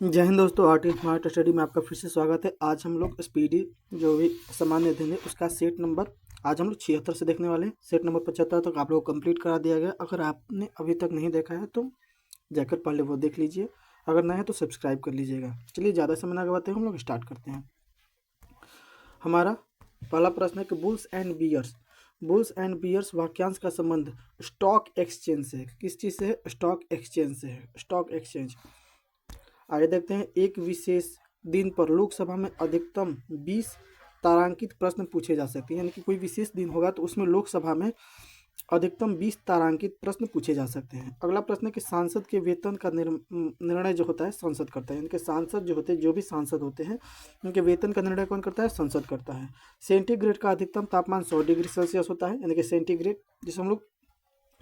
जय हिंद दोस्तों, art smart study में आपका फिर से स्वागत है। आज हम लोग स्पीडी जो भी सामान्य अध्ययन है उसका सेट नंबर आज हम लोग 76 से देखने वाले हैं। सेट नंबर 75 तक आप लोग कंप्लीट करा दिया गया। अगर आपने अभी तक नहीं देखा है तो जाकर पहले वो देख लीजिए, अगर नया है तो सब्सक्राइब कर लीजिएगा। चलिए ज़्यादा समय ना गवाते हुए हम लोग स्टार्ट करते हैं। हमारा पहला प्रश्न है कि बुल्स एंड बियर्स वाक्यांश का संबंध स्टॉक एक्सचेंज से है। किस चीज़ से है? स्टॉक एक्सचेंज से है। Stock exchange. आगे देखते हैं, एक विशेष दिन पर लोकसभा में अधिकतम 20 तारांकित प्रश्न पूछे जा सकते हैं। यानी कि कोई विशेष दिन होगा तो उसमें लोकसभा में अधिकतम 20 तारांकित प्रश्न पूछे जा सकते हैं। अगला प्रश्न है कि सांसद के वेतन का निर्णय जो होता है संसद करता है। यानी कि सांसद जो होते हैं, जो भी सांसद होते हैं, उनके वेतन का निर्णय कौन करता है? संसद करता है। सेंटीग्रेड का अधिकतम तापमान 100 डिग्री सेल्सियस होता है। यानी कि सेंटीग्रेड जिसे हम लोग,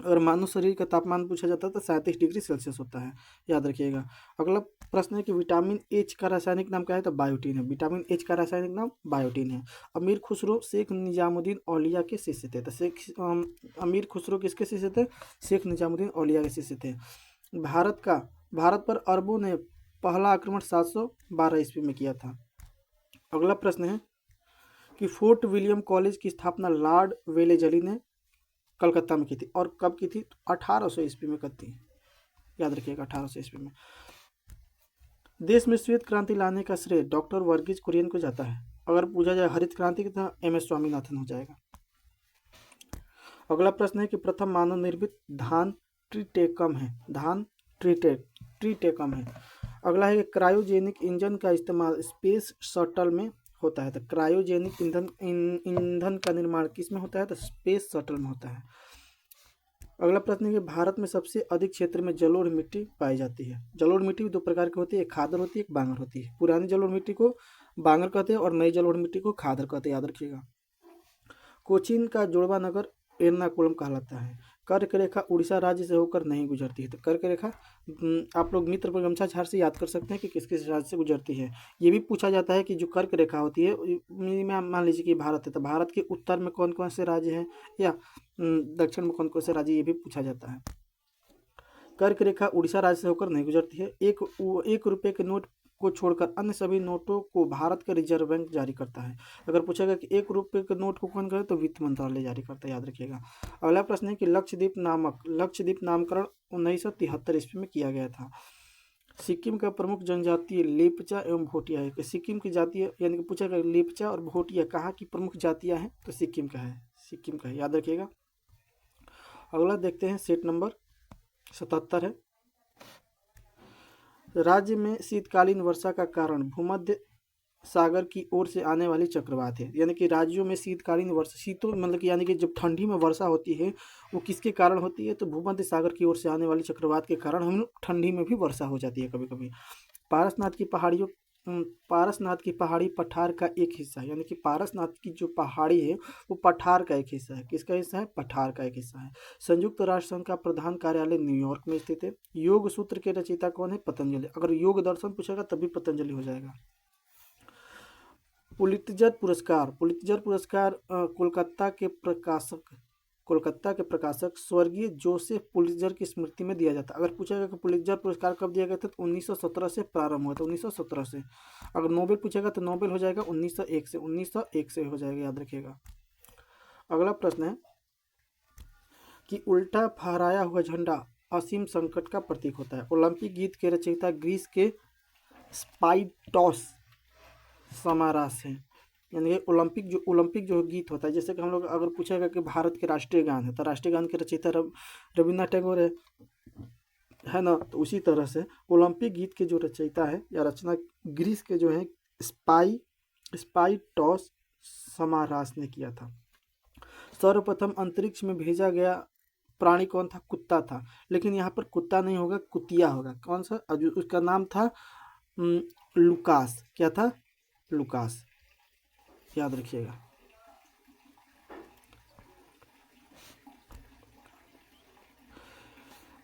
अगर मानव शरीर का तापमान पूछा जाता है तो 37 डिग्री सेल्सियस होता है, याद रखिएगा। अगला प्रश्न है कि विटामिन एच का रासायनिक नाम क्या है? तो बायोटीन है। विटामिन एच का रासायनिक नाम बायोटीन है। अमीर खुसरो शेख निजामुद्दीन औलिया के शिष्य थे। तो अमीर खुसरो किसके शिष्य थे? शेख निजामुद्दीन औलिया के शिष्य थे। भारत पर अरबों ने पहला आक्रमण 712 ईस्वी में किया था। अगला प्रश्न है कि फोर्ट विलियम कॉलेज की स्थापना लॉर्ड वेलेजली ने कलकत्ता में की थी। और कब की थी? 1800 ईस्वी में की थी, याद रखिएगा, 1800 ईस्वी में। देश में श्वेत क्रांति लाने का श्रेय डॉक्टर वर्गीज कुरियन को जाता है। अगर पूछा जाए हरित क्रांति की तो एम.एस. स्वामीनाथन हो जाएगा। अगला प्रश्न है कि प्रथम मानव निर्मित धान ट्रीटेकम है। ट्रीटेकम है। अगला है कि क्रायोजेनिक इंजन का इस्तेमाल स्पेस शटल में होता है। तो क्रायोजेनिक ईंधन का निर्माण किस में होता है? तो स्पेस शटल में होता है। अगला प्रश्न है कि भारत में सबसे अधिक क्षेत्र में जलोढ़ मिट्टी पाई जाती है। जलोढ़ मिट्टी दो प्रकार की होती है, एक खादर होती है, एक बांगर होती है। पुरानी जलोढ़ मिट्टी को बांगर कहते हैं और नई जलोढ़ मिट्टी को खादर कहते हैं, याद रखिएगा। कोचीन का जुड़वा नगर एर्नाकुलम कहलाता है। कर्क रेखा उड़ीसा राज्य से होकर नहीं गुजरती है। तो कर्क रेखा आप लोग मित्र पर गमछा झार से याद कर सकते हैं कि किस किस राज्य से गुजरती है। ये भी पूछा जाता है कि जो कर्क रेखा होती है, मान लीजिए कि भारत है तो भारत के उत्तर में कौन कौन से राज्य हैं या दक्षिण में कौन कौन से राज्य, ये भी पूछा जाता है। कर्क रेखा उड़ीसा राज्य से होकर नहीं गुजरती है। एक रुपये के नोट को छोड़कर अन्य सभी नोटों को भारत का रिजर्व बैंक जारी करता है। अगर पूछेगा कि 1 रुपये के नोट को कौन करे तो वित्त मंत्रालय जारी करता है, याद रखिएगा। अगला प्रश्न है कि लक्षद्वीप नामकरण 1973 ईस्वी में किया गया था। सिक्किम का प्रमुख जनजातीय लेपचा एवं भोटिया है। सिक्किम की जातीय, यानी कि पूछा गया लेपचा और भोटिया कहाँ की प्रमुख जातियाँ हैं? तो सिक्किम का है, याद रखिएगा। अगला देखते हैं, सेट नंबर 77 है। राज्य में शीतकालीन वर्षा का कारण भूमध्य सागर की ओर से आने वाली चक्रवात है। यानी कि राज्यों में शीतकालीन वर्षा, मतलब कि यानी कि जब ठंडी में वर्षा होती है वो किसके कारण होती है? तो भूमध्य सागर की ओर से आने वाली चक्रवात के कारण हम ठंडी में भी वर्षा हो जाती है कभी कभी। पारसनाथ की पहाड़ी पठार का एक हिस्सा है। यानी कि पारसनाथ की जो पहाड़ी है वो पठार का एक हिस्सा है। किसका हिस्सा है? पठार का एक हिस्सा है। संयुक्त राष्ट्र संघ का प्रधान कार्यालय न्यूयॉर्क में स्थित है। योग सूत्र के रचयिता कौन है? पतंजलि। अगर योग दर्शन पूछेगा तभी पतंजलि हो जाएगा। पुलित्जर पुरस्कार कोलकाता के प्रकाशक स्वर्गीय जोसेफ पुलित्जर की स्मृति में दिया जाता है। अगर पूछेगा कि पुलित्जर पुरस्कार कब दिया गया था तो 1917 से प्रारंभ हुआ था, 1917 से। अगर नोबेल पूछेगा तो नोबेल हो जाएगा 1901 से हो जाएगा, याद रखिएगा। अगला प्रश्न है कि उल्टा फहराया हुआ झंडा असीम संकट का प्रतीक होता है। ओलंपिक गीत के रचयिता ग्रीस के स्पाइटॉस समारास है। यानी कि ओलंपिक जो गीत होता है, जैसे कि हम लोग अगर पूछेगा कि भारत के राष्ट्रीय गान है तो राष्ट्रीय गान के रचयिता रविन्द्रनाथ टैगोर है ना। तो उसी तरह से ओलंपिक गीत के जो रचयिता है या रचना ग्रीस के जो है स्पाइटॉस समारास ने किया था। सर्वप्रथम अंतरिक्ष में भेजा गया प्राणी कौन था? कुत्ता था। लेकिन यहाँ पर कुत्ता नहीं होगा, कुतिया होगा। कौन सा? उसका नाम था लुकास। क्या था? लुकास, याद रखिएगा।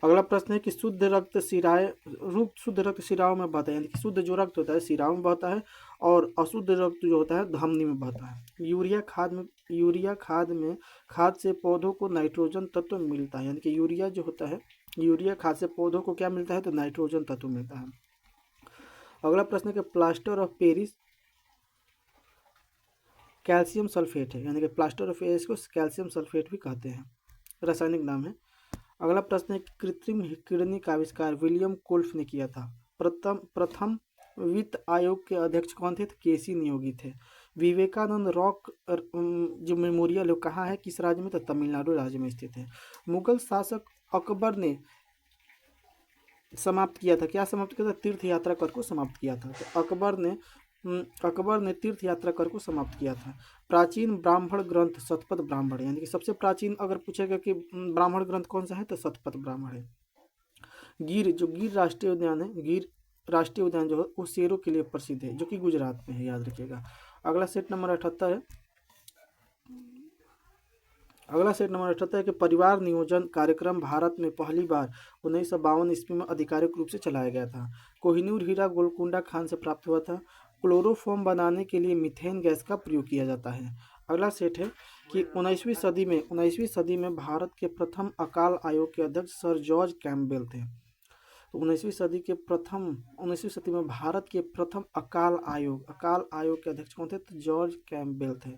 अगला प्रश्न है कि शुद्ध रक्त शिराओं में बहता है। यानी कि शुद्ध जो रक्त होता है शिराओं में बहता है और अशुद्ध रक्त जो होता है धमनी में बहता है। खाद से पौधों को नाइट्रोजन तत्व मिलता है। यानी कि यूरिया खाद से पौधों को क्या मिलता है? तो नाइट्रोजन तत्व मिलता है। अगला प्रश्न है कि plaster of Paris calcium sulphate है, यानी कि प्लास्टर ऑफ पेरिस को कैल्शियम सल्फेट भी कहते हैं, रासायनिक नाम है। अगला प्रश्न है कि कृत्रिम किडनी का आविष्कार विलियम कोल्फ ने किया था। प्रथम वित्त आयोग के अध्यक्ष कौन थे? तो केसी नियोगी थे। विवेकानंद रॉक जो मेमोरियल है कहाँ है, किस राज्य में? तो तमिलनाडु राज्य में स्थित है। मुगल शासक अकबर ने समाप्त किया था, क्या समाप्त किया था? तीर्थ यात्रा कर को समाप्त किया था। तो अकबर ने तीर्थ यात्रा कर को समाप्त किया था। प्राचीन ब्राह्मण ग्रंथ शतपथ ब्राह्मण, यानी कि सबसे प्राचीन अगर पूछेगा कि ब्राह्मण ग्रंथ कौन सा है तो शतपथ ब्राह्मण है। गिर राष्ट्रीय उद्यान है, गिर राष्ट्रीय उद्यान जो है वो शेरों के लिए प्रसिद्ध है, जो कि गुजरात में है, याद रखिएगा। अगला सेट नंबर 78 है। अगला सेट नंबर 78 है कि परिवार नियोजन कार्यक्रम भारत में पहली बार 1952 ईस्वी में आधिकारिक रूप से चलाया गया था। कोहिनूर हीरा गोलकुंडा खान से प्राप्त हुआ था। क्लोरोफॉर्म बनाने के लिए मीथेन गैस का प्रयोग किया जाता है। अगला सेट है कि 19वीं सदी में भारत के प्रथम अकाल आयोग के अध्यक्ष सर जॉर्ज कैम्पबेल थे। तो 19वीं सदी में भारत के प्रथम अकाल आयोग के अध्यक्ष कौन थे? तो जॉर्ज कैम्पबेल थे।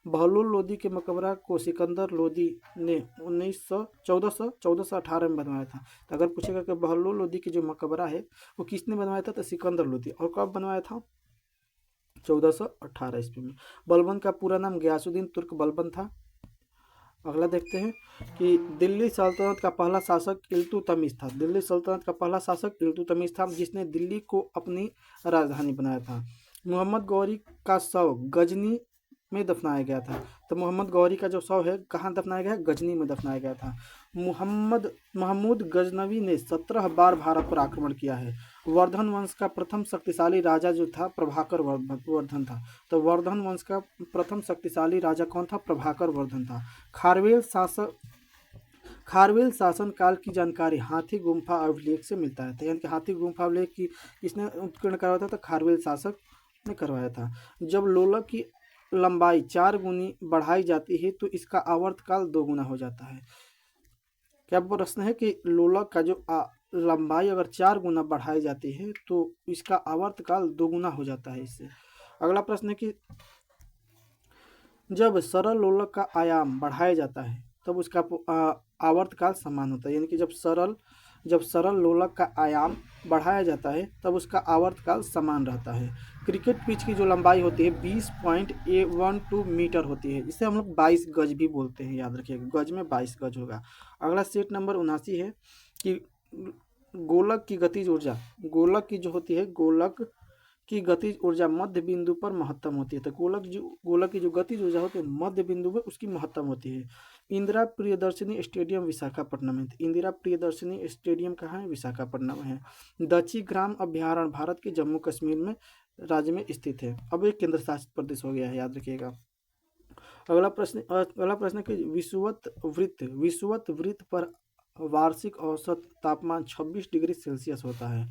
बहलोल लोदी के मकबरा को सिकंदर लोदी ने 1418 में बनवाया था। तो अगर पूछेगा कि बहलोल लोदी की जो मकबरा है वो किसने बनवाया था? तो सिकंदर लोदी। और कब बनवाया था? 1418 ईस्वी में। बलबन का पूरा नाम गयासुद्दीन तुर्क बलबन था। अगला देखते हैं कि दिल्ली सल्तनत का पहला शासक इल्तुतमिश था। दिल्ली सल्तनत का पहला शासक इल्तुतमिश था, जिसने दिल्ली को अपनी राजधानी बनाया था। मोहम्मद गौरी का शव गजनी में दफनाया गया था। तो मोहम्मद गौरी का जो शव है कहाँ दफनाया गया है? गजनी में दफनाया गया था। महमूद गजनवी ने 17 बार भारत पर आक्रमण किया है। वर्धन वंश का प्रथम शक्तिशाली राजा जो था प्रभाकर वर्धन था। तो वर्धन वंश का प्रथम शक्तिशाली राजा कौन था? प्रभाकर वर्धन था। खारवेल शासन काल की जानकारी हाथी गुम्फा अभिलेख से मिलता है। तो यानी कि हाथी गुम्फा अभिलेख की किसने उत्कीर्ण करवाया था? तो खारवेल शासक ने करवाया था। जब लोलक की लंबाई 4 गुनी बढ़ाई जाती है तो इसका आवर्तकाल 2 गुना हो जाता है। क्या प्रश्न है कि लोलक का जो लंबाई अगर 4 गुना बढ़ाई जाती है तो इसका आवर्तकाल 2 गुना हो जाता है इससे। अगला प्रश्न है कि जब सरल लोलक का आयाम बढ़ाया जाता है तब उसका आवर्तकाल समान होता है, यानी कि जब सरल लोलक का आयाम बढ़ाया जाता है तब उसका आवर्तकाल समान रहता है। क्रिकेट पिच की जो लंबाई होती है 20.12 मीटर होती है, जिसे हम लोग 22 गज भी बोलते हैं, याद रखिएगा, गज में 22 गज होगा। अगला सेट नंबर 79 है कि गोलक की गतिज ऊर्जा, गोलक की जो होती है गोलक की गतिज ऊर्जा मध्य बिंदु पर महत्तम होती है। तो गोलक की जो गतिज ऊर्जा होती है मध्य बिंदु पर उसकी महत्तम होती है। इंदिरा प्रियदर्शनी स्टेडियम विशाखापट्टनम है। इंदिरा प्रियदर्शनी स्टेडियम कहाँ है? विशाखापट्टनम है। दक्षी ग्राम अभ्यारण्य भारत के जम्मू कश्मीर में राज्य में स्थित है। अब एक केंद्र शासित प्रदेश हो गया है, याद रखिएगा। अगला प्रश्न है कि विषुवत वृत्त पर वार्षिक औसत तापमान 26 डिग्री सेल्सियस होता है।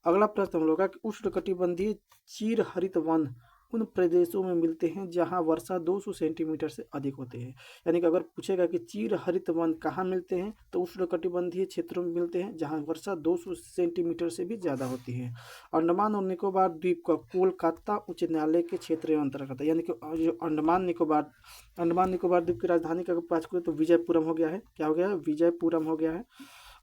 अगला प्रश्न हम लोग का उष्णकटिबंधीय चीर हरित वन उन प्रदेशों में मिलते हैं जहां वर्षा 200 सेंटीमीटर से अधिक होती है। यानी कि अगर पूछेगा कि चीर हरित वन कहाँ मिलते हैं तो उष्णकटिबंधीय क्षेत्रों में मिलते हैं जहां वर्षा 200 सेंटीमीटर से भी ज़्यादा होती है। अंडमान और निकोबार द्वीप का कोलकाता उच्च न्यायालय के क्षेत्र में अंतर्गत है। यानी कि जो अंडमान निकोबार द्वीप की राजधानी का बात करें तो विजयपुरम हो गया है। क्या हो गया है? विजयपुरम हो गया है।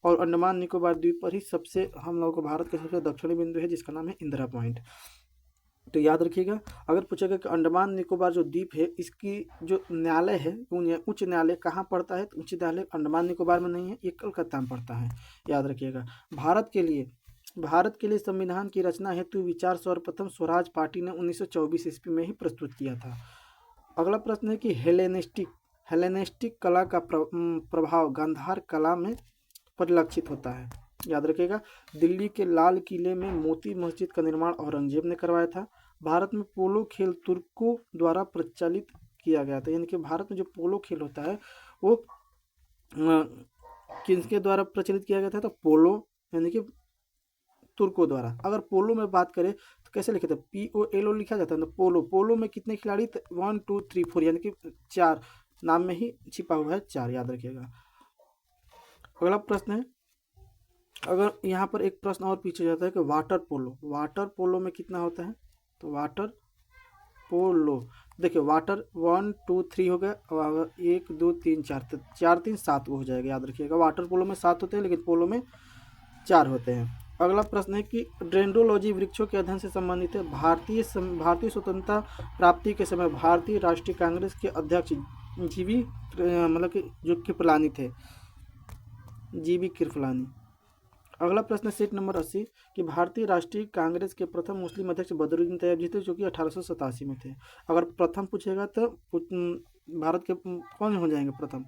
और अंडमान निकोबार द्वीप पर ही सबसे हम लोगों को भारत के सबसे दक्षिणी बिंदु है जिसका नाम है इंदिरा पॉइंट। तो याद रखिएगा, अगर पूछेगा कि अंडमान निकोबार जो द्वीप है इसकी जो न्यायालय है उच्च न्यायालय कहाँ पड़ता है? तो उच्च न्यायालय अंडमान निकोबार में नहीं है, ये कलकत्ता में पड़ता है, याद रखिएगा। भारत के लिए संविधान की रचना हेतु विचार सर्वप्रथम स्वराज पार्टी ने 1924 ईस्वी में ही प्रस्तुत किया था। अगला प्रश्न है कि हेलेनिस्टिक कला का प्रभाव गांधार कला में परिलक्षित होता है, याद रखिएगा। दिल्ली के लाल किले में मोती मस्जिद का निर्माण औरंगजेब ने करवाया था। भारत में पोलो खेल तुर्कों द्वारा प्रचलित किया गया था। यानी कि भारत में जो पोलो खेल होता है वो किसके द्वारा प्रचलित किया गया था? तो पोलो यानी कि तुर्कों द्वारा। अगर पोलो में बात करें तो कैसे लिखे थे? POLO लिखा जाता है ना। पोलो में कितने खिलाड़ी? 1 2 3 4 यानी कि 4, नाम में ही छिपा हुआ है 4, याद रखिएगा। अगला प्रश्न है अगर यहाँ पर एक प्रश्न और पूछा जाता है कि वाटर पोलो में कितना होता है, तो वाटर पोलो देखिए वाटर 1 2 3 हो गया, और 1 2 3 4, तो 4 3 7 हो जाएगा, याद रखिएगा। वाटर पोलो में 7 होते हैं लेकिन पोलो में 4 होते हैं। अगला प्रश्न है कि डेंड्रोलॉजी वृक्षों के अध्ययन से संबंधित है। भारतीय स्वतंत्रता प्राप्ति के समय भारतीय राष्ट्रीय कांग्रेस के अध्यक्ष जीवी मतलब कि जो कृपलानी थे, जीवी कृपलानी। अगला प्रश्न सेट नंबर 80 कि भारतीय राष्ट्रीय कांग्रेस के प्रथम मुस्लिम अध्यक्ष बदरुद्दीन तैयब थे, जो कि 1887 में थे। अगर प्रथम पूछेगा तो भारत के कौन हो जाएंगे प्रथम?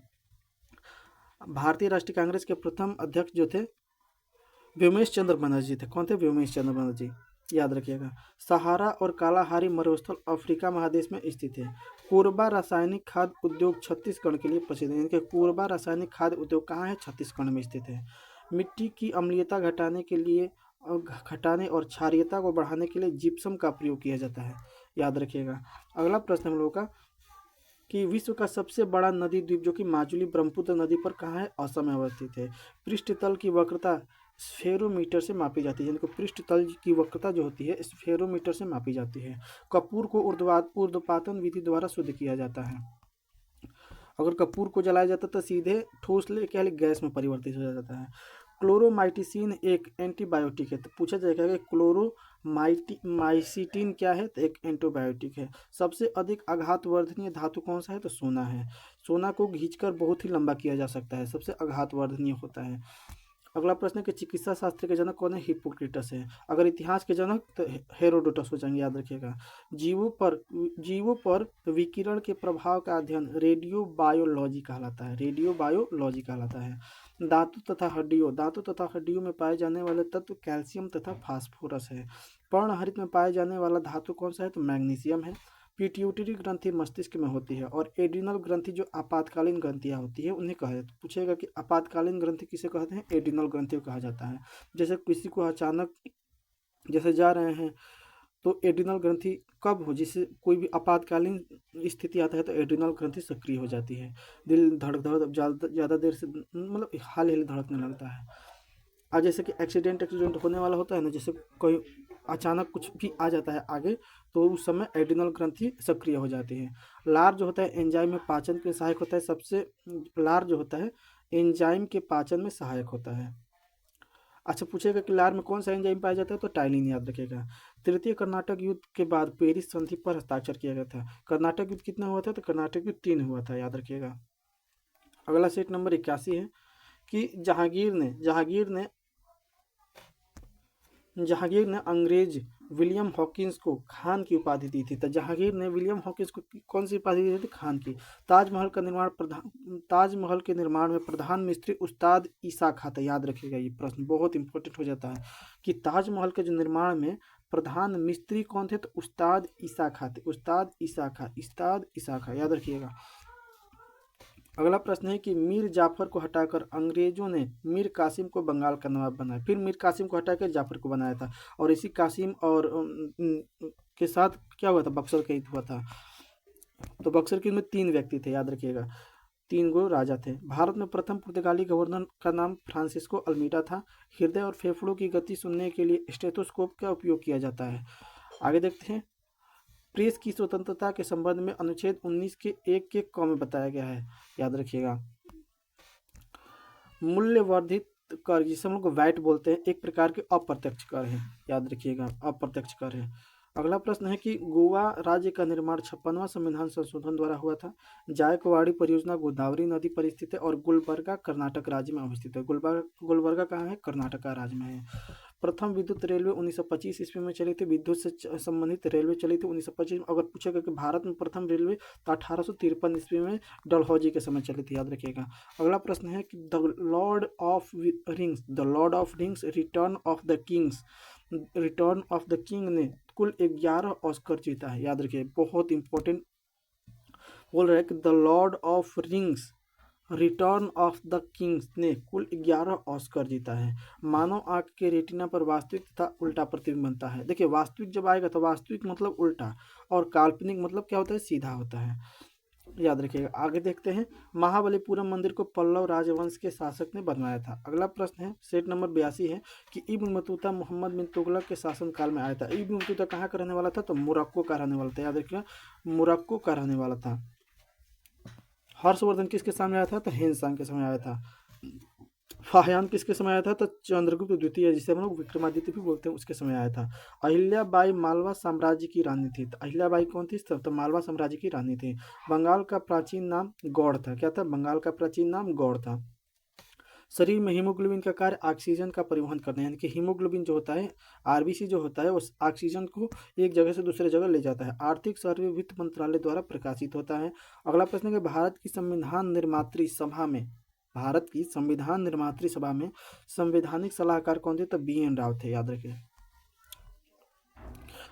भारतीय राष्ट्रीय कांग्रेस के प्रथम अध्यक्ष जो थे व्योमेश चंद्र बनर्जी थे। कौन थे? व्योमेश चंद्र बनर्जी, याद रखिएगा। सहारा और कालाहारी मरुस्थल अफ्रीका महादेश में स्थित है। कोरबा रासायनिक खाद्य उद्योग छत्तीसगढ़ के लिए प्रसिद्ध है। इनके कोरबा रासायनिक खाद्य उद्योग कहाँ है? छत्तीसगढ़ में स्थित है। मिट्टी की अम्लीयता घटाने और क्षारीयता को बढ़ाने के लिए जिप्सम का प्रयोग किया जाता है, याद रखिएगा। अगला प्रश्न हम लोग का कि विश्व का सबसे बड़ा नदी द्वीप जो कि माजुली ब्रह्मपुत्र नदी पर कहाँ है? असम में अवस्थित है। पृष्ठ तल की वक्रता स्फेरोमीटर से मापी जाती है, जिनको पृष्ठ तल की वक्रता जो होती है स्फेरोमीटर से मापी जाती है। कपूर को ऊर्ध्वपातन विधि द्वारा शुद्ध किया जाता है। अगर कपूर को जलाया जाता तो सीधे ठोस गैस में परिवर्तित हो जाता है। क्लोरोमाइटिसिन एक एंटीबायोटिक है, तो पूछा जाएगा कि क्लोरोमाइसिटिन क्या है? तो एक एंटीबायोटिक है। सबसे अधिक आघातवर्धनीय धातु कौन सा है? तो सोना है। सोना को घींचकर बहुत ही लंबा किया जा सकता है, सबसे आघातवर्धनीय होता है। अगला प्रश्न है कि चिकित्सा शास्त्र के जनक कौन है? हिप्पोक्रेटस है। अगर इतिहास के जनक तो हेरोडोटस हो जाएंगे, याद रखिएगा। जीवों पर विकिरण के प्रभाव का अध्ययन रेडियो बायोलॉजी कहलाता है, रेडियो बायोलॉजी कहलाता है। धातु तथा हड्डियों में पाए जाने वाले तत्व कैल्शियम तथा फास्फोरस है। पर्णहरित में पाए जाने वाला धातु कौन सा है? तो मैग्नीशियम है। पिट्यूटरी ग्रंथि मस्तिष्क में होती है, और एड्रिनल ग्रंथि जो आपातकालीन ग्रंथियां होती है उन्हें कहा जाता है। पूछेगा कि आपातकालीन ग्रंथि किसे कहते हैं? एड्रिनल ग्रंथि को कहा जाता है। जैसे किसी को अचानक जैसे जा रहे हैं तो एड्रिनल ग्रंथि कब हो, जिससे कोई भी आपातकालीन स्थिति आता है तो एड्रिनल ग्रंथि सक्रिय हो जाती है। दिल धड़क ज़्यादा देर से मतलब हाल ही धड़कने लगता है। और जैसे कि एक्सीडेंट होने वाला होता है ना, जैसे कोई अचानक कुछ भी आ जाता है आगे, तो उस समय एड्रिनल ग्रंथि सक्रिय हो जाती है। लार जो होता है एंजाइम में पाचन के सहायक होता है। लार जो होता है एंजाइम के पाचन में सहायक होता है। अच्छा, पूछेगा कि लार में कौन सा एंजाइम पाया जाता है? तो टाइलिन, याद रखेगा। तृतीय कर्नाटक युद्ध के बाद पेरिस संधि पर हस्ताक्षर किया गया था। कर्नाटक युद्ध कितना हुआ था? तो कर्नाटक युद्ध 3 हुआ था, याद रखिएगा। अगला सेट नंबर 81 है कि जहांगीर ने अंग्रेज विलियम हॉकिंस को खान की उपाधि दी थी। तो जहांगीर ने विलियम हॉकिंस को कौन सी उपाधि दी थी? खान की। ताजमहल के निर्माण में प्रधान मिस्त्री उस्ताद ईसा खां था, याद रखिएगा। ये प्रश्न बहुत इंपॉर्टेंट हो जाता है कि ताजमहल के जो निर्माण में प्रधान मिस्त्री कौन थे? तो उस्ताद ईसा खां थे। उस्ताद ईसा खां, याद रखिएगा। अगला प्रश्न है कि मीर जाफर को हटाकर अंग्रेजों ने मीर कासिम को बंगाल का नवाब बनाया। फिर मीर कासिम को हटाकर जाफर को बनाया था, और इसी कासिम और के साथ क्या हुआ था? बक्सर का युद्ध हुआ था। तो बक्सर के युद्ध में 3 व्यक्ति थे, याद रखिएगा। 3 गो राजा थे। भारत में प्रथम पुर्तगाली गवर्नर का नाम फ्रांसिस्को अल्मीडा था। हृदय और फेफड़ों की गति सुनने के लिए स्टेथोस्कोप का उपयोग किया जाता है। आगे देखते हैं। प्रेस की स्वतंत्रता के संबंध में अनुच्छेद 19 के 1 के क में बताया गया है, याद रखिएगा। मूल्य वर्धित कर, जिसे हम लोग वैट बोलते हैं, एक प्रकार के अप्रत्यक्ष कर है, याद रखिएगा। अप्रत्यक्ष कर है। अगला प्रश्न है कि गोवा राज्य का निर्माण 56वां संविधान संशोधन द्वारा हुआ था। जायकवाड़ी परियोजना गोदावरी नदी पर स्थित है, और गुलबर्गा कर्नाटक राज्य में अवस्थित है। गुलबर्गा कहाँ है? कर्नाटक राज्य में है। प्रथम विद्युत रेलवे 1925 ईस्वी में चली थी। विद्युत से संबंधित रेलवे चली थी 1925 में। अगर पूछेगा कि भारत में प्रथम रेलवे तो 1853 ईस्वी में डलहौजी के समय चली थी, याद रखिएगा। अगला प्रश्न है कि the Lord of rings return of the king ने कुल 11 ऑस्कर जीता है, याद रखिए। बहुत इंपॉर्टेंट बोल रहा है कि the Lord of rings return of the Kings ने कुल 11 ऑस्कर जीता है। मानव आंख के रेटिना पर वास्तविक तथा उल्टा प्रतिबिंब बनता है। देखिए, वास्तविक जब आएगा तो वास्तविक मतलब उल्टा, और काल्पनिक मतलब क्या होता है? सीधा होता है। याद रखिएगा। आगे देखते हैं, महाबलीपुरम मंदिर को पल्लव राजवंश के शासक ने बनवाया था। अगला प्रश्न है सेट नंबर 82 है कि इब्न बतूता मोहम्मद बिन तुगलक के शासनकाल में आया था। इब्न बतूता कहाँ का रहने वाला था? तो मोरक्को का रहने वाला था, याद रखिएगा, मोरक्को का रहने वाला था। हर्षवर्धन किसके सामने आया था? तो हेनसांग के समय आया था। फाहियान किसके समय आया था? तो चंद्रगुप्त द्वितीय, जिसे हम लोग विक्रमादित्य भी बोलते हैं, उसके समय आया था। अहिल्याबाई मालवा साम्राज्य की रानी थी। तो अहिल्याबाई कौन थी? तो मालवा साम्राज्य की रानी थी। बंगाल का प्राचीन नाम गौड़ था। क्या था? बंगाल का प्राचीन नाम गौड़ था। शरीर में हीमोग्लोबिन का कार्य ऑक्सीजन का परिवहन करना है, यानी कि हीमोग्लोबिन जो होता है, आरबीसी जो होता है, उस ऑक्सीजन को एक जगह से दूसरे जगह ले जाता है। आर्थिक सर्वे वित्त मंत्रालय द्वारा प्रकाशित होता है। अगला प्रश्न है कि भारत की संविधान निर्मात्री सभा में संवैधानिक सलाहकार कौन थे? तो BN राव थे, याद रखिए।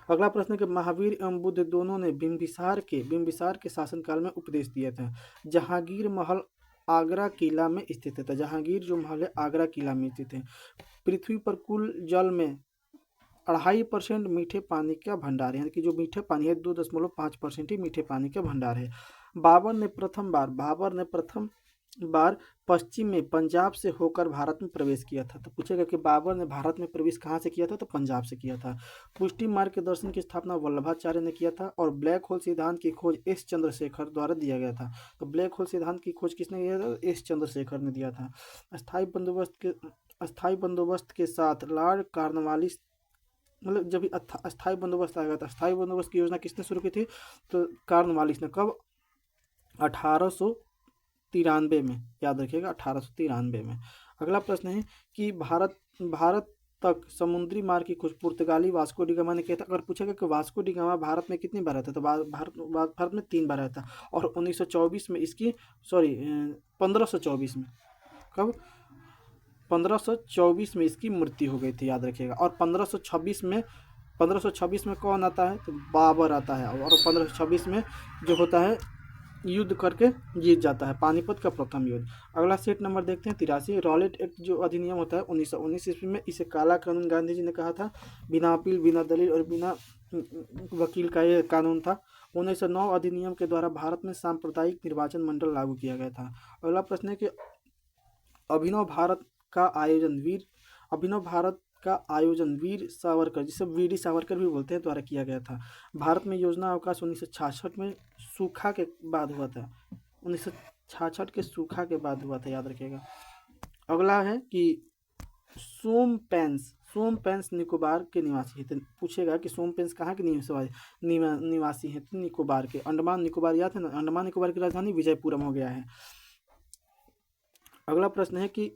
अगला प्रश्न है कि महावीर एवं बुद्ध दोनों ने बिंबिसार के शासनकाल में उपदेश दिया था। जहांगीर महल आगरा किला में स्थित है। जहांगीर जो महल है आगरा किला में स्थित है। पृथ्वी पर कुल जल में 2.5% मीठे पानी का भंडार है, यानी कि जो मीठे पानी है 2.5% ही मीठे पानी का भंडार है। बाबर ने प्रथम बार पश्चिम में पंजाब से होकर भारत में प्रवेश किया था। तो पूछेगा कि बाबर ने भारत में प्रवेश कहाँ से किया था? तो पंजाब से किया था। पुष्टि मार्ग के दर्शन की स्थापना वल्लभाचार्य ने किया था। और ब्लैक होल सिद्धांत की खोज एस चंद्रशेखर द्वारा दिया गया था। तो ब्लैक होल सिद्धांत की खोज किसने किया था? एस चंद्रशेखर ने दिया था। अस्थायी बंदोबस्त के साथ लॉर्ड कॉर्नवालिस, मतलब जब अस्थायी बंदोबस्त आएगा तो अस्थायी बंदोबस्त की योजना किसने शुरू की थी? तो कॉर्नवालिस ने। कब? 1893 में, याद रखिएगा, 1893 में। अगला प्रश्न है कि भारत तक समुद्री मार्ग की खोज पुर्तगाली वास्को डी गामा ने किया था। अगर पूछेगा कि वास्को डी गामा भारत में कितनी बार आया था? तो भारत में 3 बार आया था। और 1924 में इसकी 1524 में, कब? 1524 में इसकी मृत्यु हो गई थी, याद रखिएगा। और 1526 में कौन आता है? तो बाबर आता है। और 1526 में जो होता है युद्ध करके जीत जाता है, पानीपत का प्रथम युद्ध। अगला सेट नंबर देखते हैं 83। रॉलेट एक्ट जो अधिनियम होता है 1919 ईस्वी में, इसे काला कानून गांधी जी ने कहा था। बिना अपील, बिना दलील और बिना वकील का ये कानून था। 1909 अधिनियम के द्वारा भारत में सांप्रदायिक निर्वाचन मंडल लागू किया गया था। अगला प्रश्न है कि अभिनव भारत का आयोजन वीर सावरकर, जिसे वीडी सावरकर भी बोलते हैं, द्वारा किया गया था। भारत में योजना अवकाश 1966 में सूखा के बाद हुआ था। 1966 के सूखा के बाद हुआ था, याद रखिएगा। अगला है कि सोमपेंस निकोबार के निवासी है। तो पूछेगा कि सोमपेंस कहाँ के निवासी हैं? तो निकोबार के, अंडमान निकोबार, याद है ना, अंडमान निकोबार की राजधानी विजयपुरम हो गया है। अगला प्रश्न है कि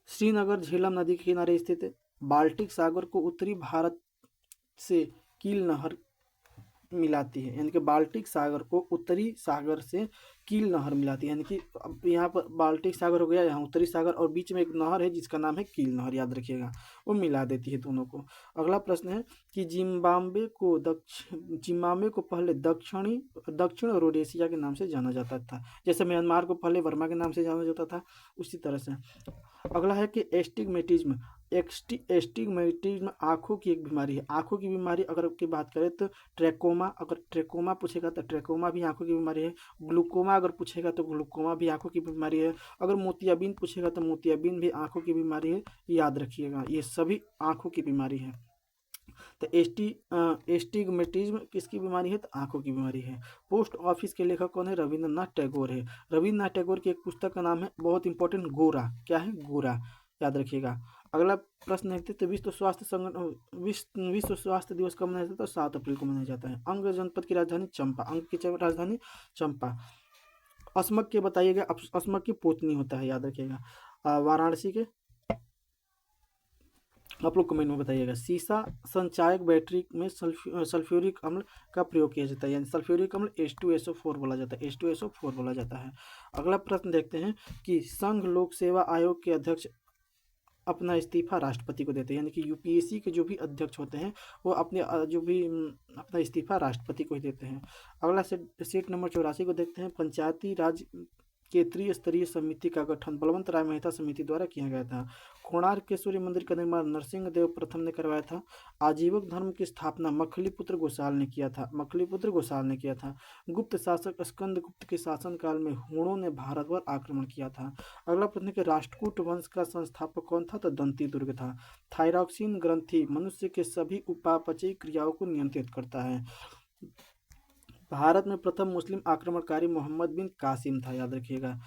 श्रीनगर झेलम नदी के किनारे स्थित है। बाल्टिक सागर को उत्तरी भारत से कील नहर मिलाती है, यानी कि बाल्टिक सागर को उत्तरी सागर से कील नहर मिलाती है, यानी कि अब यहाँ पर बाल्टिक सागर हो गया, यहाँ उत्तरी सागर, और बीच में एक नहर है जिसका नाम है कील नहर, याद रखिएगा, वो मिला देती है दोनों को। अगला प्रश्न है कि जिम्बाब्वे को पहले दक्षिण रोडेशिया के नाम से जाना जाता था। जैसे म्यांमार को पहले वर्मा के नाम से जाना जाता था, उसी तरह से। अगला है कि एस्टिग्मेटिज्म आँखों की एक बीमारी है। आँखों की बीमारी अगर की बात करें तो ट्रैकोमा, अगर ट्रैकोमा पूछेगा तो ट्रैकोमा भी आँखों की बीमारी है। ग्लूकोमा अगर पूछेगा तो ग्लूकोमा भी आँखों की बीमारी है। अगर मोतियाबिंद पूछेगा तो मोतियाबिंद भी आँखों की बीमारी है, याद रखिएगा, ये सभी आँखों की बीमारी है। तो एस्टिग्मेटिज्म किसकी बीमारी है? तो आँखों की बीमारी है। पोस्ट ऑफिस के लेखक कौन है? रविंद्रनाथ टैगोर है। रविंद्रनाथ टैगोर की एक पुस्तक का नाम है, बहुत इंपॉर्टेंट, गोरा। क्या है? गोरा, याद रखिएगा। अगला प्रश्न देखते हैं तो विश्व स्वास्थ्य दिवस कब मनाया जाता है? तो 7 अप्रैल को मनाया जाता है। अंग जनपद की राजधानी चंपा, अंग की राजधानी चंपा। अस्मक के बताइएगा, अस्मक की पोतनी होता है, याद रखिएगा। वाराणसी के, आप लोग कमेंट में बताइएगा। सीसा संचायक बैटरी में सल्फ्यूरिक अम्ल का प्रयोग किया जाता है, यानी सल्फ्यूरिक अम्ल H2SO4 बोला जाता है, H2SO4 बोला जाता है। अगला प्रश्न देखते हैं कि संघ लोक सेवा आयोग के अध्यक्ष अपना इस्तीफा राष्ट्रपति को देते हैं, यानी कि यूपीएससी के जो भी अध्यक्ष होते हैं वो अपना इस्तीफा राष्ट्रपति को ही देते हैं। अगला सेट नंबर 84 को देखते हैं। पंचायती राज के त्रिस्तरीय समिति का गठन बलवंत राय मेहता समिति द्वारा किया गया था। कोणार्क के सूर्य मंदिर का निर्माण नरसिंह देव प्रथम ने करवाया था। आजीवक धर्म की स्थापना मखलीपुत्र गोसाल ने किया था। गुप्त शासक स्कंदगुप्त के शासनकाल में हूणों ने भारत पर आक्रमण किया था। अगला प्रश्न है कि राष्ट्रकूट वंश का संस्थापक कौन था? तो दंती दुर्ग था। थायरॉक्सिन ग्रंथि मनुष्य के सभी उपापचयी क्रियाओं को नियंत्रित करता है। भारत में प्रथम मुस्लिम आक्रमणकारी मोहम्मद बिन कासिम था, याद रखिएगा।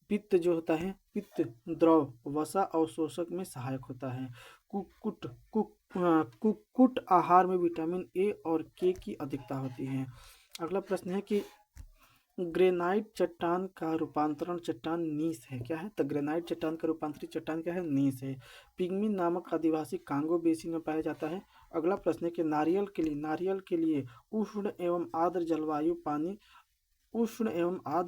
पित्त जो होता है, पित्त द्रव वसा अवशोषक में सहायक होता है। कुक्कुट आहार में विटामिन ए और के की अधिकता होती है। अगला प्रश्न है कि ग्रेनाइट चट्टान का रूपांतरण चट्टान नीस है, क्या है? तो ग्रेनाइट चट्टान का रूपांतरित चट्टान क्या है? नीस है। पिग्मी नामक आदिवासी कांगो बेसिन में पाया जाता है। अगला प्रश्न है कि नारियल के लिए उष्ण एवं आर्द्र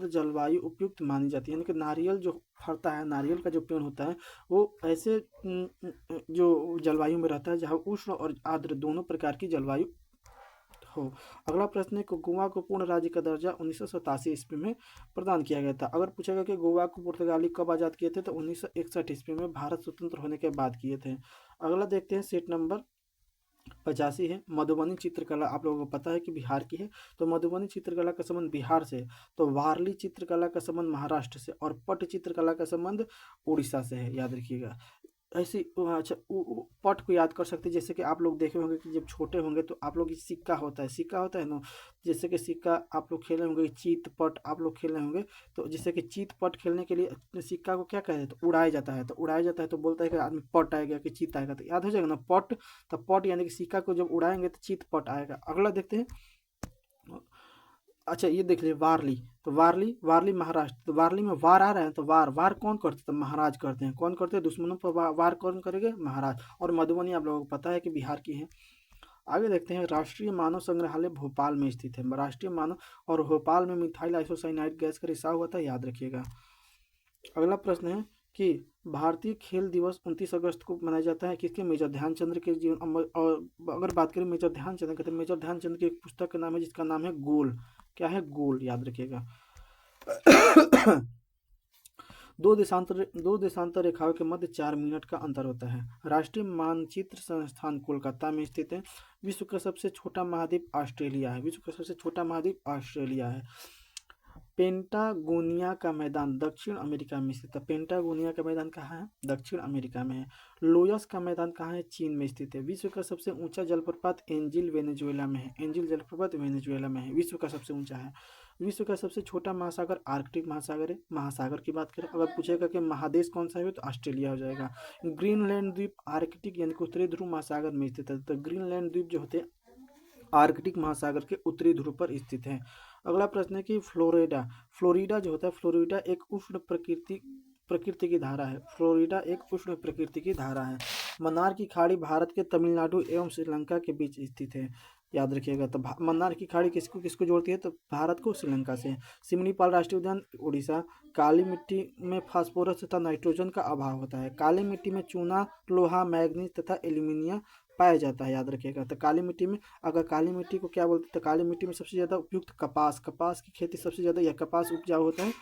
जलवायु उपयुक्त मानी जाती है। यानी कि नारियल जो फलता है, नारियल का जो पेड़ होता है वो ऐसे जो जलवायु में रहता है जहाँ उष्ण और आर्द्र दोनों प्रकार की जलवायु हो। अगला प्रश्न है कि गोवा को पूर्ण राज्य का दर्जा 1987 ईस्वी में प्रदान किया गया था। अगर पूछेगा कि गोवा को पुर्तगाली कब आज़ाद किए थे, तो 1961 ईस्वी में भारत स्वतंत्र होने के बाद किए थे। अगला देखते हैं सेट नंबर 85 है। मधुबनी चित्रकला आप लोगों को पता है कि बिहार की है, तो मधुबनी चित्रकला का संबंध बिहार से, तो वारली चित्रकला का संबंध महाराष्ट्र से और पट चित्रकला का संबंध उड़ीसा से है, याद रखिएगा। ऐसी अच्छा पट को याद कर सकते हैं, जैसे कि आप लोग देखे होंगे कि जब छोटे होंगे तो आप लोग सिक्का होता है ना, जैसे कि सिक्का आप लोग खेले होंगे, चीत पट आप लोग खेले होंगे, तो जैसे कि चीत पट खेलने के लिए सिक्का को क्या कहते हैं? तो उड़ाया जाता है, तो बोलता है कि आदमी पट आएगा कि चीत आएगा, तो याद हो जाएगा ना पट। तो पट यानी कि सिक्का को जब उड़ाएंगे तो चीत पट आएगा। अगला देखते हैं, अच्छा ये देख लीजिए वारली, तो वारली महाराष्ट्र, तो वारली में वार आ रहा है, तो वार कौन करते हैं? तो महाराज करते हैं। कौन करते हैं? दुश्मनों पर वार कौन करेंगे? महाराज। और मधुबनी आप लोगों को पता है कि बिहार की है। आगे देखते हैं, राष्ट्रीय मानव संग्रहालय भोपाल में स्थित है। राष्ट्रीय मानव और भोपाल में मिथाइल आइसोसाइनाइड गैस का रिसाव हुआ था, याद रखिएगा। अगला प्रश्न है कि भारतीय खेल दिवस 29 अगस्त को मनाया जाता है किसके? मेजर ध्यानचंद्र के जीवन। और अगर बात करें मेजर ध्यानचंद्र की, तो मेजर ध्यानचंद्र की एक पुस्तक का नाम है जिसका नाम है गोल। क्या है? गोल, याद रखिएगा। दो देशांतर रेखाओं के मध्य 4 मिनट का अंतर होता है। राष्ट्रीय मानचित्र संस्थान कोलकाता में स्थित है। विश्व का सबसे छोटा महाद्वीप ऑस्ट्रेलिया है। पेंटागोनिया का मैदान दक्षिण अमेरिका में स्थित है। पेंटागोनिया का मैदान कहाँ है? दक्षिण अमेरिका में है। लोयस का मैदान कहाँ है? चीन में स्थित है। विश्व का सबसे ऊंचा जलप्रपात एंजिल वेनेजुएला में है। विश्व का सबसे ऊंचा है। विश्व का सबसे छोटा महासागर आर्कटिक महासागर है। महासागर की बात करें, अगर पूछेगा कि महादेश कौन सा है तो ऑस्ट्रेलिया हो जाएगा। ग्रीनलैंड द्वीप आर्कटिक यानी कि उत्तरी ध्रुव महासागर में स्थित है। तो ग्रीनलैंड द्वीप जो होते हैं आर्कटिक महासागर के उत्तरी ध्रुव पर स्थित है। अगला प्रश्न है कि फ्लोरिडा जो होता है, फ्लोरिडा एक उष्ण प्रकृति की धारा है। मन्नार की खाड़ी भारत के तमिलनाडु एवं श्रीलंका के बीच स्थित है, याद रखिएगा। तो मन्नार की खाड़ी किसको जोड़ती है? तो भारत को श्रीलंका से। सिमलीपाल राष्ट्रीय उद्यान उड़ीसा। काली मिट्टी में फास्फोरस तथा नाइट्रोजन का अभाव होता है। काली मिट्टी में चूना, लोहा, मैग्नीज तथा एल्यूमिनियम पाया जाता है, याद रखिएगा। तो काली मिट्टी में, अगर काली मिट्टी को क्या बोलते हैं, तो काली मिट्टी में सबसे ज़्यादा उपयुक्त कपास की खेती सबसे ज़्यादा, या कपास उपजाऊ होता है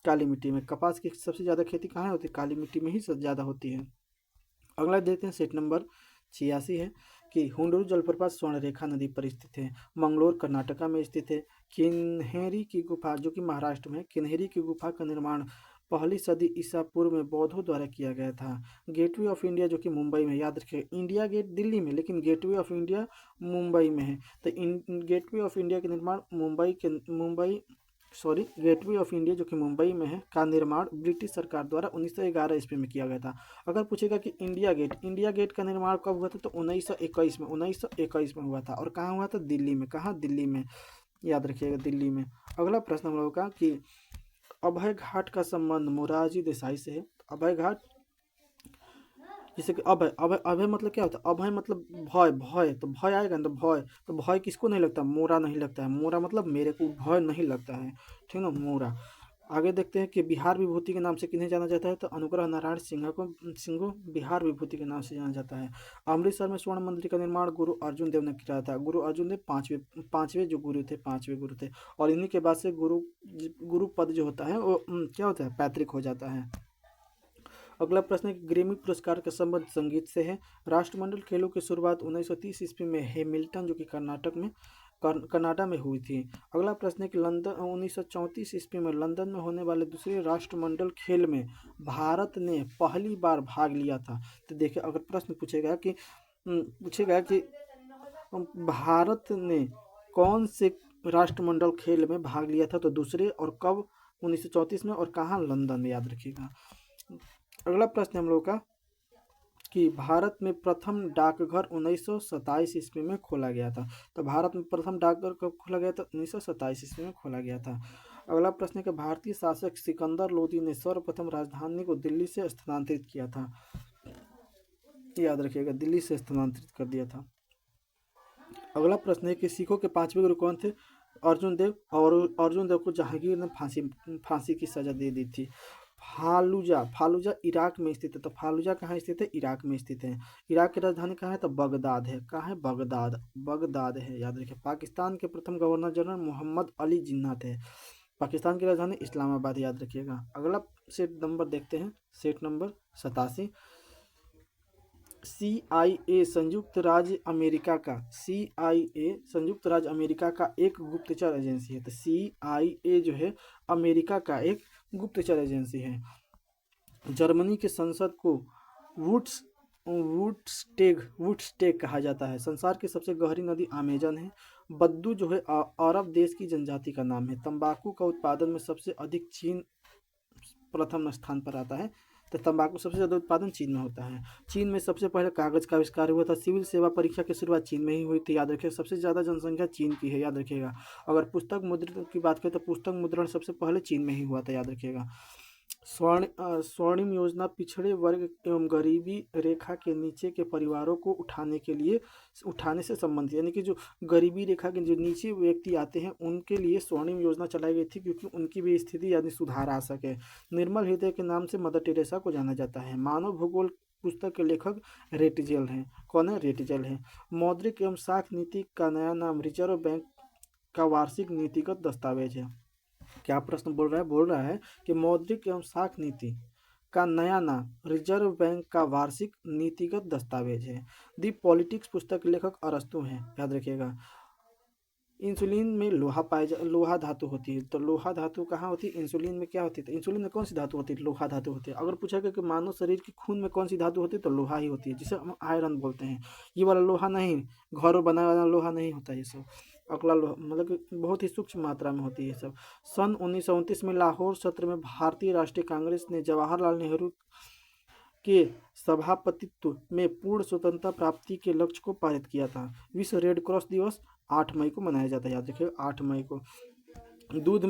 काली मिट्टी में। कपास की सबसे ज़्यादा खेती कहाँ होती है? काली मिट्टी में ही सबसे ज़्यादा होती है। अगला देखते हैं सेट नंबर 86 है कि हुंडरू जलप्रपात स्वर्णरेखा नदी पर स्थित है। मंगलोर कर्नाटका में स्थित है। किन्हेरी की गुफा जो कि महाराष्ट्र में है, किन्हेरी की गुफा का निर्माण 1ली सदी ईसा पूर्व में बौद्धों द्वारा किया गया था। गेटवे ऑफ इंडिया जो कि मुंबई में, याद रखिए। इंडिया गेट दिल्ली में, लेकिन गेटवे ऑफ इंडिया मुंबई में है। तो गेटवे ऑफ इंडिया का निर्माण गेटवे ऑफ इंडिया जो कि मुंबई में है का निर्माण ब्रिटिश सरकार द्वारा 1911 ईस्वी में किया गया था। अगर पूछेगा कि इंडिया गेट का निर्माण कब हुआ था, तो 1921 में हुआ था। और कहाँ हुआ था? दिल्ली में। कहाँ? दिल्ली में, याद रखिएगा, दिल्ली में। अगला प्रश्न हम लोगों का कि अभय घाट का संबंध मोरारजी देसाई से है। अभय घाट, जैसे कि अभय मतलब क्या होता है? अभय मतलब भय, तो भय आएगा ना, तो भय किसको नहीं लगता? मोरा नहीं लगता है। मोरा मतलब मेरे को भय नहीं लगता है, ठीक ना, मोरा। आगे देखते हैं कि बिहार विभूति के नाम से किन्हें जाना जाता है, तो अनुग्रह नारायण सिंह को बिहार विभूति के नाम से जाना जाता है। अमृतसर में स्वर्ण मंदिर का निर्माण गुरु अर्जुन देव ने किया था। गुरु अर्जुन देव पांचवें जो गुरु थे, पांचवें गुरु थे, और इन्हीं के बाद से गुरु पद जो होता है वो क्या होता है, पैतृक हो जाता है। अगला प्रश्न है कि ग्रैमी पुरस्कार का संबंध संगीत से है। राष्ट्रमंडल खेलों की शुरुआत 1930 ईस्वी में हैमिल्टन जो कि कनाडा में हुई थी। अगला प्रश्न है कि लंदन 1934 ईस्वी में लंदन में होने वाले दूसरे राष्ट्रमंडल खेल में भारत ने पहली बार भाग लिया था। तो देखिए, अगर प्रश्न पूछेगा कि भारत ने कौन से राष्ट्रमंडल खेल में भाग लिया था, तो दूसरे, और कब, 1934 में, और कहाँ, लंदन में, याद रखिएगा। अगला प्रश्न हम लोग का कि भारत में प्रथम डाकघर 1927 ईस्वी में खोला गया था। तो भारत में प्रथम डाकघर कब खोला गया था, 1927 ईस्वी में खोला गया था। अगला प्रश्न है कि भारतीय शासक सिकंदर लोदी ने सर्वप्रथम राजधानी को दिल्ली से स्थानांतरित किया था। याद रखिएगा, दिल्ली से स्थानांतरित कर दिया था। अगला प्रश्न है कि सिखों के पांचवें गुरु कौन थे, अर्जुन देव, और अर्जुन देव को जहांगीर ने फांसी की सजा दे दी थी। फालूजा इराक में स्थित है। तो फालूजा कहाँ स्थित है, इराक में स्थित है। इराक की राजधानी कहाँ है, तो बगदाद है। कहाँ है, बगदाद है, याद रखिए। पाकिस्तान के प्रथम गवर्नर जनरल मोहम्मद अली जिन्ना थे। पाकिस्तान की राजधानी इस्लामाबाद, याद रखिएगा। अगला सेट नंबर देखते हैं, सेट नंबर 87। CIA संयुक्त राज्य अमेरिका का एक गुप्तचर एजेंसी है। तो CIA जो है अमेरिका का एक गुप्तचर एजेंसी है। जर्मनी के संसद को वुड्सटेग कहा जाता है। संसार की सबसे गहरी नदी अमेजन है। बद्दू जो है अरब देश की जनजाति का नाम है। तंबाकू का उत्पादन में सबसे अधिक चीन प्रथम स्थान पर आता है। तो तंबाकू सबसे ज़्यादा उत्पादन चीन में होता है। चीन में सबसे पहले कागज़ का आविष्कार हुआ था। सिविल सेवा परीक्षा की शुरुआत चीन में ही हुई थी, याद रखिए। सबसे ज़्यादा जनसंख्या चीन की है, याद रखिएगा। अगर पुस्तक मुद्रण की बात करें तो पुस्तक मुद्रण सबसे पहले चीन में ही हुआ था, याद रखिएगा। स्वर्णिम योजना पिछड़े वर्ग एवं गरीबी रेखा के नीचे के परिवारों को उठाने से संबंधित, यानी कि जो गरीबी रेखा के जो नीचे व्यक्ति आते हैं उनके लिए स्वर्णिम योजना चलाई गई थी, क्योंकि उनकी भी स्थिति यानी सुधार आ सके। निर्मल हृदय के नाम से मदर टेरेसा को जाना जाता है। मानव भूगोल पुस्तक के लेखक रेटजेल हैं। कौन है, रेटजेल हैं। मौद्रिक एवं साख नीति का नया नाम रिजर्व बैंक का वार्षिक नीतिगत दस्तावेज है। क्या प्रश्न बोल रहा है कि मौद्रिक एवं साख नीति का नया नाम रिजर्व बैंक का वार्षिक नीतिगत दस्तावेज है। दी पॉलिटिक्स पुस्तक के लेखक अरस्तु हैं, याद रखिएगा। इंसुलिन में लोहा धातु होती है। तो लोहा धातु कहाँ होती है, इंसुलिन में क्या होती है, तो इंसुलिन में कौन सी धातु होती है, लोहा धातु होती है। अगर पूछा गया कि मानव शरीर के खून में कौन सी धातु होती है, तो लोहा ही होती है, जिसे हम आयरन बोलते हैं। ये वाला लोहा नहीं, घरों बनाने वाला लोहा नहीं होता ये सब। अगला लोहा मतलब कि बहुत ही सूक्ष्म मात्रा में होती है ये सब। सन 1929 में लाहौर सत्र में भारतीय राष्ट्रीय कांग्रेस ने जवाहरलाल नेहरू के सभापतित्व में पूर्ण स्वतंत्रता प्राप्ति के लक्ष्य को पारित किया था। विश्व रेड क्रॉस दिवस 8 मई को मनाया जाता है, याद रखिए, 8 मई को। दूध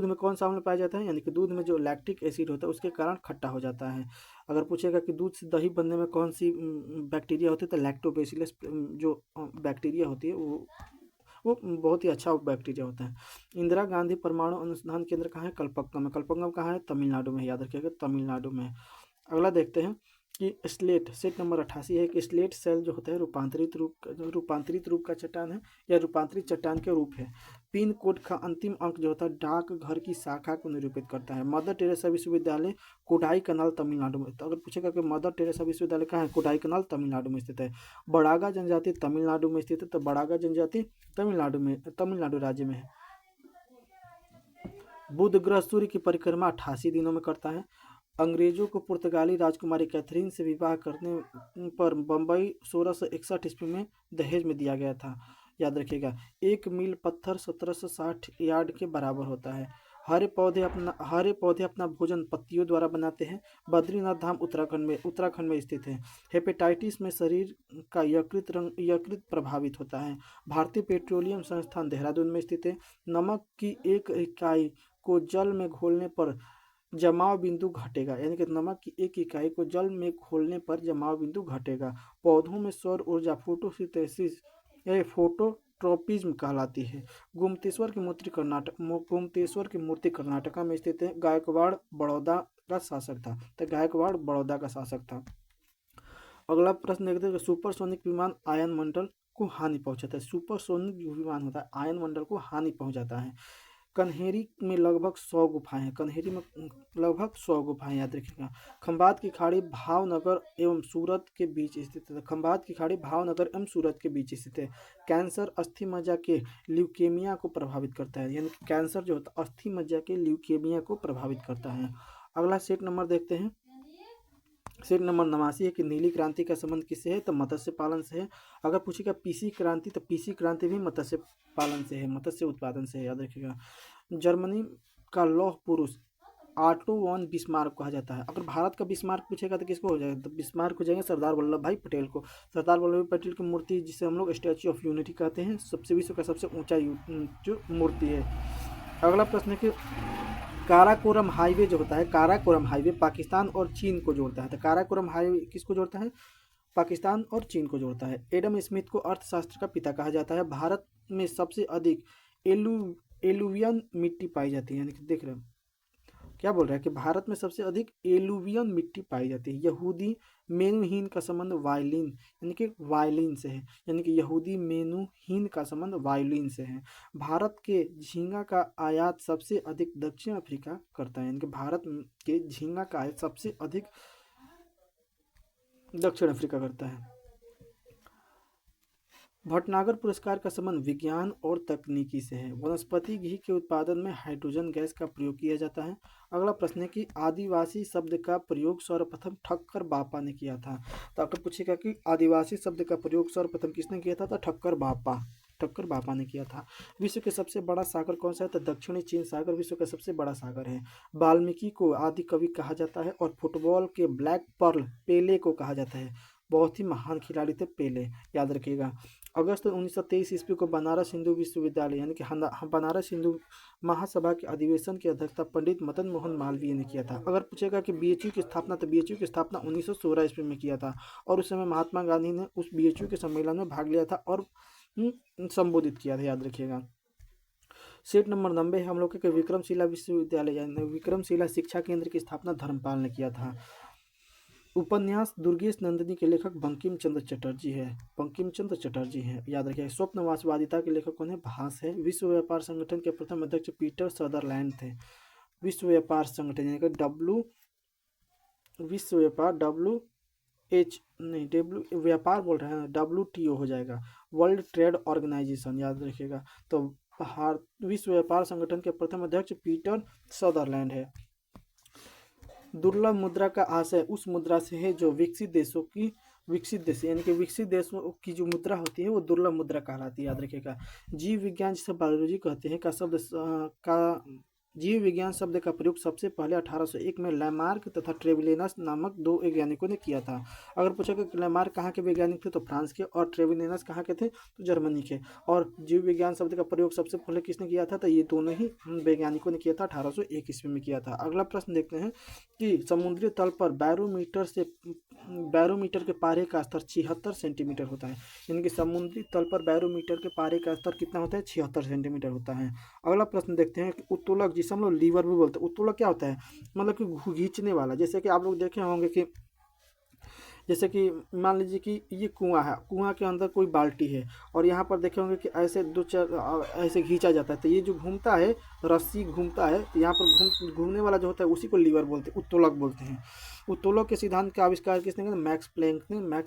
में कौन सा अम्ल पाया जाता है, यानी कि दूध में जो लैक्टिक एसिड होता है उसके कारण खट्टा हो जाता है। अगर पूछेगा कि दूध से दही बनने में कौन सी बैक्टीरिया होती है, तो लैक्टोबैसिलस जो बैक्टीरिया होती है वो बहुत ही अच्छा बैक्टीरिया होता है। इंदिरा गांधी परमाणु अनुसंधान केंद्र कहाँ है, कल्पक्कम कहाँ है, तमिलनाडु में, याद रखिएगा, तमिलनाडु में। अगला देखते हैं कि सेट नंबर 88 है कि स्लेट सेल जो होता है रूपांतरित रूप का चट्टान है या रूपांतरित चट्टान के रूप है। पिन कोड का अंतिम अंक जो होता है डाकघर की शाखा को निरूपित करता है। मदर टेरेसा विश्वविद्यालय कोडाईकनाल तमिलनाडु में। तो अगर पूछेगा कि मदर टेरेसा विश्वविद्यालय कहाँ है, कोडाईकनाल तमिलनाडु में स्थित है। बड़ागा जनजाति तमिलनाडु में स्थित है। तो बड़ागा जनजाति तमिलनाडु राज्य में है। बुध ग्रह सूर्य की परिक्रमा 88 दिनों में करता है। अंग्रेजों को पुर्तगाली राजकुमारी कैथरीन से विवाह करने पर बम्बई 1661 ईस्वी में दहेज में दिया गया था, याद रखिएगा। 1 मील पत्थर 1760 यार्ड के बराबर होता है। हरे पौधे अपना भोजन पत्तियों द्वारा बनाते हैं। बद्रीनाथ धाम उत्तराखंड में स्थित है। हेपेटाइटिस में शरीर का यकृत प्रभावित होता है। भारतीय पेट्रोलियम संस्थान देहरादून में स्थित है। नमक की एक इकाई को जल में घोलने पर जमाव बिंदु घटेगा, यानी कि नमक की एक इकाई को जल में घोलने पर जमाव बिंदु घटेगा। पौधों में सौर ऊर्जा ट्रोपिज्म कहलाती है। गोमतेश्वर की मूर्ति कर्नाटका में स्थित है। गायकवाड़ बड़ौदा का शासक था। तो गायकवाड़ बड़ौदा का शासक था। अगला प्रश्न देखते हैं, सुपरसोनिक विमान आयनमंडल को हानि पहुंचाता है। सुपरसोनिक जो विमान होता है आयनमंडल को हानि पहुंचाता है। कन्हेरी में लगभग 100 गुफाएं हैं। कन्हेरी में लगभग 100 गुफाएं, याद रखिएगा। खंबात की खाड़ी भावनगर एवं सूरत के बीच स्थित है। खंबात की खाड़ी भावनगर एवं सूरत के बीच स्थित है। कैंसर अस्थि मज्जा के ल्यूकेमिया को प्रभावित करता है, यानी कैंसर जो होता है अस्थि मज्जा के ल्यूकेमिया को प्रभावित करता है। अगला सेट नंबर देखते हैं। सेट नंबर 89 है कि नीली क्रांति का संबंध किससे है, तो मत्स्य पालन से है। अगर पूछेगा पीसी क्रांति, तो पीसी क्रांति भी मत्स्य पालन से है, मत्स्य उत्पादन से है, याद रखिएगा। जर्मनी का लौह पुरुष ऑटो वन बिस्मार्क कहा जाता है। अगर भारत का बिस्मार्क पूछेगा तो किसको हो जाएगा, तो बिस्मार्क हो जाएगा सरदार वल्लभ भाई पटेल को। सरदार वल्लभ भाई पटेल की मूर्ति, जिसे हम लोग स्टैच्यू ऑफ यूनिटी कहते हैं, सबसे विश्व का सबसे ऊंचा जो मूर्ति है। अगला प्रश्न है कि काराकोरम हाईवे जो होता है, काराकोरम हाईवे पाकिस्तान और चीन को जोड़ता है। तो काराकोरम हाईवे किसको जोड़ता है, पाकिस्तान और चीन को जोड़ता है। एडम स्मिथ को अर्थशास्त्र का पिता कहा जाता है। भारत में सबसे अधिक एलुवियन मिट्टी पाई जाती है, यानी कि देख रहे हैं क्या बोल रहा है कि भारत में सबसे अधिक एलुवियन मिट्टी पाई जाती है। यहूदी मेनुहीन का संबंध वायलिन यानी कि वायलिन से है, यानी कि यहूदी मेनुहीन का संबंध वायलिन से है। भारत के झींगा का आयात सबसे अधिक दक्षिण अफ्रीका करता है, यानी कि भारत के झींगा का आयात सबसे अधिक दक्षिण अफ्रीका करता है। भटनागर पुरस्कार का संबंध विज्ञान और तकनीकी से है। वनस्पति घी के उत्पादन में हाइड्रोजन गैस का प्रयोग किया जाता है। अगला प्रश्न है कि आदिवासी शब्द का प्रयोग सर्वप्रथम ठक्कर बापा ने किया था। तो अगर पूछेगा कि आदिवासी शब्द का प्रयोग सर्वप्रथम किसने किया था, तो ठक्कर बापा ने किया था। विश्व के सबसे बड़ा सागर कौन सा है, तो दक्षिणी चीन सागर विश्व का सबसे बड़ा सागर है। वाल्मीकि को आदि कवि कहा जाता है और फुटबॉल के ब्लैक पर्ल पेले को कहा जाता है। बहुत ही महान खिलाड़ी थे पेले, याद रखिएगा। अगस्त 1923 ईस्वी को बनारस हिंदू विश्वविद्यालय यानी कि बनारस हिंदू महासभा के अधिवेशन की अध्यक्षता पंडित मदन मोहन मालवीय ने किया था। अगर पूछेगा कि बीएचयू की स्थापना, तो बीएचयू की स्थापना 1916 ईस्वी में किया था और उस समय महात्मा गांधी ने उस बीएचयू के सम्मेलन में भाग लिया था और संबोधित किया था, याद रखिएगा। सेट नंबर 90 है हम लोग के विक्रमशिला विश्वविद्यालय यानी विक्रमशिला शिक्षा केंद्र की स्थापना धर्मपाल ने किया था। उपन्यास दुर्गेश नंदिनी के लेखक बंकिम चंद्र चटर्जी है, याद रखिए। स्वप्नवासवादिता के लेखक कौन है, भास है। विश्व व्यापार संगठन के प्रथम अध्यक्ष पीटर सदरलैंड थे। विश्व व्यापार संगठन यानी कि व्यापार बोल रहे हैं, WTO हो जाएगा, वर्ल्ड ट्रेड ऑर्गेनाइजेशन, याद रखिएगा। तो विश्व व्यापार संगठन के प्रथम अध्यक्ष पीटर सदरलैंड है। दुर्लभ मुद्रा का आशय उस मुद्रा से है जो विकसित देश यानी कि विकसित देशों की जो मुद्रा होती है वो दुर्लभ मुद्रा कहलाती है, याद रखिएगा। जीव विज्ञान जिसे बायोलॉजी कहते हैं का जीव विज्ञान शब्द का प्रयोग सबसे पहले 1801 में लैमार्क तथा ट्रेविलेनस नामक दो वैज्ञानिकों ने किया था। अगर पूछेगा कि लैमार्क कहाँ के वैज्ञानिक थे, तो फ्रांस के, और ट्रेविलेनस कहाँ के थे, तो जर्मनी के। और जीव विज्ञान शब्द का प्रयोग सबसे पहले किसने किया था, तो ये दोनों ही वैज्ञानिकों ने किया था, 1801 ईस्वी में किया था। अगला प्रश्न देखते हैं कि समुद्री तल पर बैरोमीटर के पारे का स्तर 76 सेंटीमीटर होता है, यानी कि समुद्री तल पर बैरोमीटर के पारे का स्तर कितना होता है, 76 सेंटीमीटर होता है। अगला प्रश्न देखते हैं कि उत्तोलक, जिसे हम लोग लीवर भी बोलते हैं, उत्तोलक क्या होता है, मतलब कि खींचने वाला। जैसे कि आप लोग देखे होंगे कि जैसे कि मान लीजिए कि ये कुआं है, कुआं के अंदर कोई बाल्टी है और यहाँ पर देखे होंगे कि ऐसे ऐसे खींचा जाता है, तो ये जो घूमता है, रस्सी घूमता है, तो यहाँ पर घूमने वाला जो होता है उसी को लीवर बोलते हैं, उत्तोलक बोलते हैं। उत्तोलक के सिद्धांत का आविष्कार किसने किया, मैक्स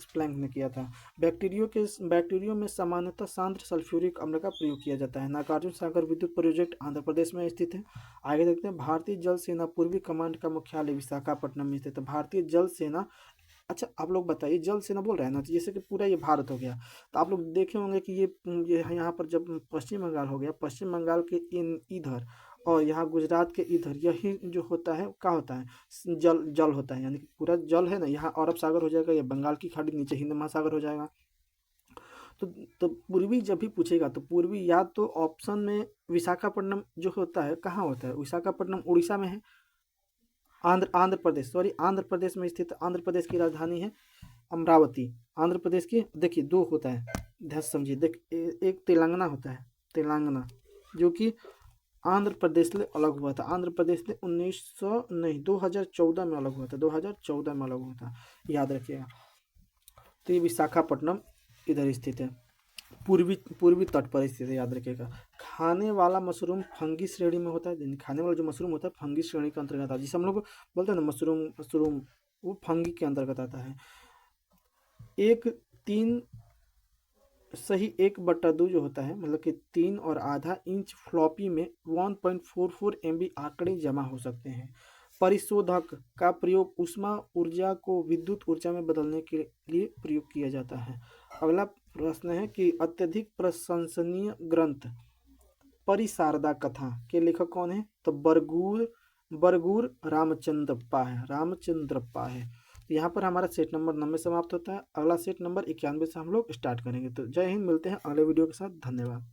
प्लैंक ने किया था। बैक्टीरियो में सामान्यतः सांद्र सल्फ्यूरिक अम्ल का प्रयोग किया जाता है। नागार्जुन सागर विद्युत प्रोजेक्ट आंध्र प्रदेश में स्थित है। आगे देखते हैं, भारतीय जल सेना पूर्वी कमांड का मुख्यालय विशाखापट्टनम में स्थित है। भारतीय जल सेना, अच्छा आप लोग बताइए, जल सेना बोल रहे हैं ना, तो जैसे कि पूरा ये भारत हो गया, तो आप लोग देखे होंगे कि ये यहाँ पर जब पश्चिम बंगाल हो गया, पश्चिम बंगाल के इधर और यहाँ गुजरात के इधर, यही जो होता है क्या होता है, जल होता है, यानी कि पूरा जल है ना, यहाँ अरब सागर हो जाएगा, या बंगाल की खाड़ी, नीचे हिंद महासागर हो जाएगा। तो पूर्वी जब भी पूछेगा तो पूर्वी या तो ऑप्शन में विशाखापट्टनम जो होता है कहाँ होता है, विशाखापट्टनम उड़ीसा में है, आंध्र प्रदेश में स्थित। आंध्र प्रदेश की राजधानी है अमरावती। आंध्र प्रदेश की देखिए दो होता है, ध्यान से समझिए। देख एक तेलंगाना होता है, तेलंगाना, जो कि आंध्र प्रदेश से अलग हुआ था। आंध्र प्रदेश से 1900 नहीं 2014 में अलग हुआ था, 2014 में अलग हुआ था, याद रखिएगा। तो ये विशाखापट्टनम इधर स्थित है, पूर्वी पूर्वी तट पर स्थित है, याद रखिएगा। खाने वाला मशरूम फंगी श्रेणी में होता है, खाने वाला जो मशरूम होता है फंगी श्रेणी के अंतर्गत आता है, जिसे हम लोग बोलते हैं ना मशरूम, मशरूम वो फंगी के अंतर्गत आता है। एक तीन सही 1/2 जो होता है, मतलब कि 3.5 इंच फ्लॉपी में 1.44 MB आंकड़े जमा हो सकते हैं। परिशोधक का प्रयोग ऊष्मा ऊर्जा को विद्युत ऊर्जा में बदलने के लिए प्रयोग किया जाता है। अगला प्रश्न है कि अत्यधिक प्रशंसनीय ग्रंथ परिशारदा कथा के लेखक कौन है? तो बरगूर रामचंद्रप्पा है, रामचंद्रप्पा है। तो यहाँ पर हमारा सेट नंबर 9 समाप्त होता है। अगला सेट नंबर 91 से हम लोग स्टार्ट करेंगे। तो जय हिंद, मिलते हैं अगले वीडियो के साथ। धन्यवाद।